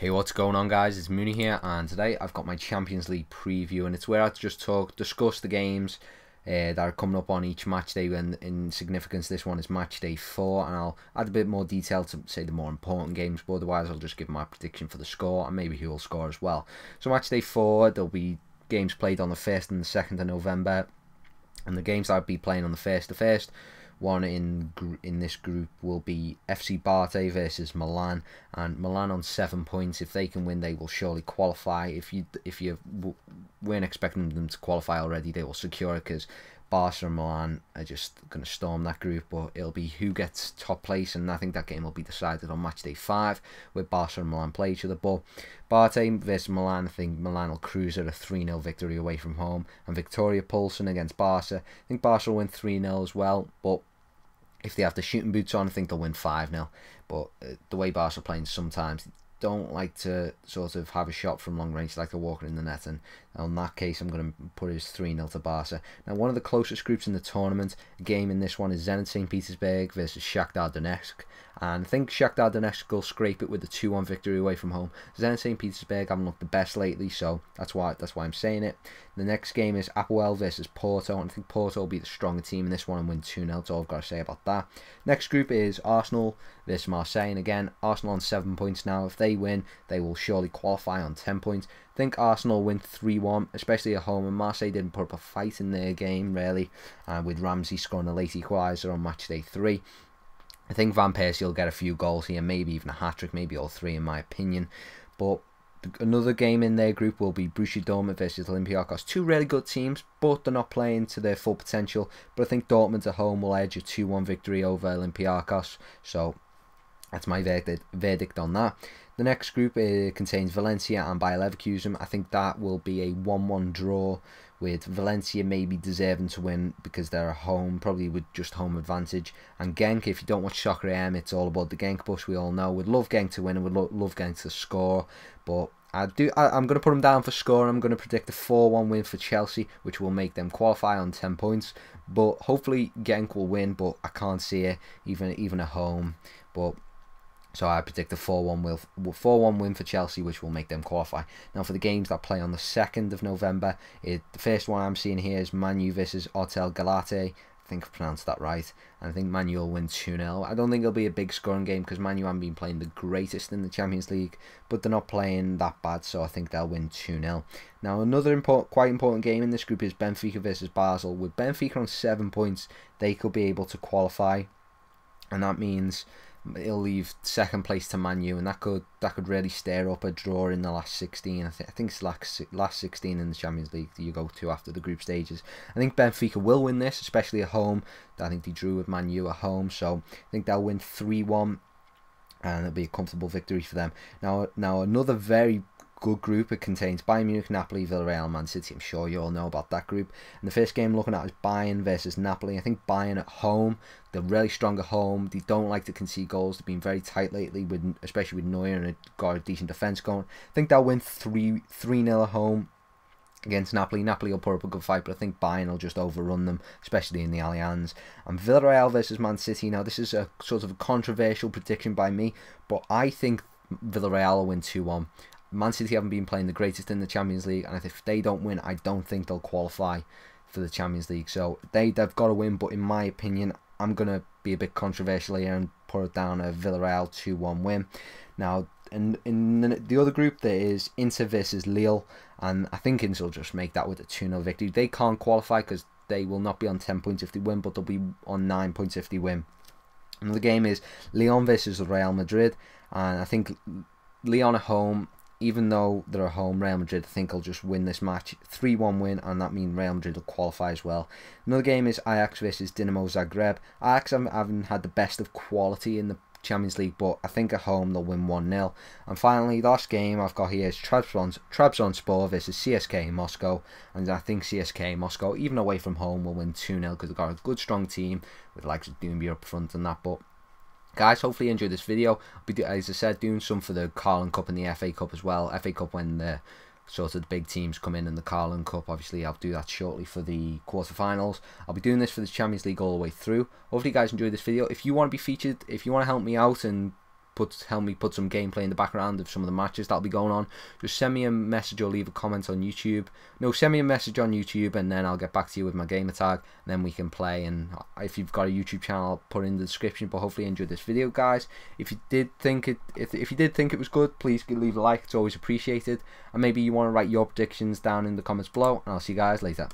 Hey, what's going on, guys? It's Mooney here, and today I've got my Champions League preview, and it's where I just discuss the games that are coming up on each match day. And in significance, this one is match day 4, and I'll add a bit more detail to say the more important games, but otherwise I'll just give my prediction for the score and maybe who will score as well. So match day 4, there'll be games played on the 1st and the 2nd of November, and the games I'll be playing on the 1st, one in this group will be FC Barte versus Milan, and Milan on 7 points. If they can win, they will surely qualify. If you weren't expecting them to qualify already, they will secure it, because Barca and Milan are just going to storm that group. But it'll be who gets top place, and I think that game will be decided on match day 5, where Barca and Milan play each other. But Barte versus Milan, I think Milan will cruise at a 3-0 victory away from home, and Victoria Poulsen against Barca. I think Barca will win 3-0 as well, but if they have the shooting boots on, I think they'll win 5-0. But the way Barca are playing, sometimes they don't like to sort of have a shot from long range, they like to walk it in the net, and in that case I'm going to put it as 3-0 to Barca. Now, one of the closest groups in the tournament, a game in this one is Zenit St. Petersburg versus Shakhtar Donetsk, and I think Shakhtar Donetsk will scrape it with a 2-1 victory away from home. Zenit St. Petersburg haven't looked the best lately, so that's why I'm saying it. The next game is Apoel versus Porto, and I think Porto will be the stronger team in this one and win 2-0. That's all I've got to say about that. Next group is Arsenal versus Marseille, and again, Arsenal on 7 points now. If they win, they will surely qualify on 10 points. I think Arsenal win 3-1, especially at home, and Marseille didn't put up a fight in their game, really, with Ramsey scoring a late equaliser on match day 3. I think Van Persie will get a few goals here, maybe even a hat-trick, maybe all 3 in my opinion. But another game in their group will be Borussia Dortmund versus Olympiacos. Two really good teams, but they're not playing to their full potential. But I think Dortmund at home will edge a 2-1 victory over Olympiacos. So that's my verdict on that. The next group contains Valencia and Bayer Leverkusen. I think that will be a 1-1 draw, with Valencia maybe deserving to win because they're at home, probably with just home advantage. And Genk, if you don't watch Soccer AM, it's all about the Genk bus, we all know. We'd love Genk to win and we'd love Genk to score, but I'm going to put them down for score. I'm going to predict a 4-1 win for Chelsea, which will make them qualify on 10 points. But hopefully Genk will win, but I can't see it even at home. But so I predict a 4-1 win for Chelsea, which will make them qualify. Now, for the games that play on the 2nd of November, the first one I'm seeing here is Man U versus Otel Galate. I think I've pronounced that right. And I think Man U will win 2-0. I don't think it'll be a big scoring game because Man U haven't been playing the greatest in the Champions League, but they're not playing that bad, so I think they'll win 2-0. Now, another quite important game in this group is Benfica versus Basel. With Benfica on 7 points, they could be able to qualify, and that means it'll leave 2nd place to Man U, and that could really stir up a draw in the last 16. I think it's last 16 in the Champions League that you go to after the group stages. I think Benfica will win this, especially at home. I think they drew with Man U at home, so I think they'll win 3-1, and it'll be a comfortable victory for them. Now another very good group. It contains Bayern Munich, Napoli, Villarreal, Man City. I'm sure you all know about that group. And the first game I'm looking at is Bayern versus Napoli. I think Bayern at home, they're really strong at home. They don't like to concede goals. They've been very tight lately, especially with Neuer, and got a decent defence going. I think they'll win 3-0 at home against Napoli. Napoli will put up a good fight, but I think Bayern will just overrun them, especially in the Allianz. And Villarreal versus Man City. Now, this is a sort of a controversial prediction by me, but I think Villarreal will win 2-1. Man City haven't been playing the greatest in the Champions League, and if they don't win, I don't think they'll qualify for the Champions League. So they've got to win, but in my opinion, I'm going to be a bit controversial here and put it down a Villarreal 2-1 win. Now, in the other group, there is Inter versus Lille, and I think Inter will just make that with a 2-0 victory. They can't qualify because they will not be on 10 points if they win, but they'll be on 9 points if they win. And the game is Lyon versus Real Madrid, and I think Lyon at home, even though they're at home, Real Madrid, I think, will just win this match. 3-1 win, and that means Real Madrid will qualify as well. Another game is Ajax versus Dinamo Zagreb. Ajax haven't had the best of quality in the Champions League, but I think at home they'll win 1-0. And finally, the last game I've got here is Trabzonspor versus CSK Moscow. And I think CSK Moscow, even away from home, will win 2-0 because they've got a good, strong team with the likes of Doumbia up front and that. But guys, hopefully you enjoyed this video. I'll be, as I said, doing some for the Carling Cup and the FA Cup as well. FA Cup when the sort of the big teams come in the Carling Cup. Obviously, I'll do that shortly for the quarterfinals. I'll be doing this for the Champions League all the way through. Hopefully you guys enjoyed this video. If you want to be featured, if you want to help me out and help me put some gameplay in the background of some of the matches that'll be going on, just send me a message or leave a comment on YouTube. No, send me a message on YouTube, and then I'll get back to you with my gamer tag, and then we can play. And if you've got a YouTube channel, I'll put it in the description. But hopefully you enjoyed this video, guys. If you did think it was good, please leave a like. It's always appreciated. And maybe you want to write your predictions down in the comments below, and I'll see you guys later.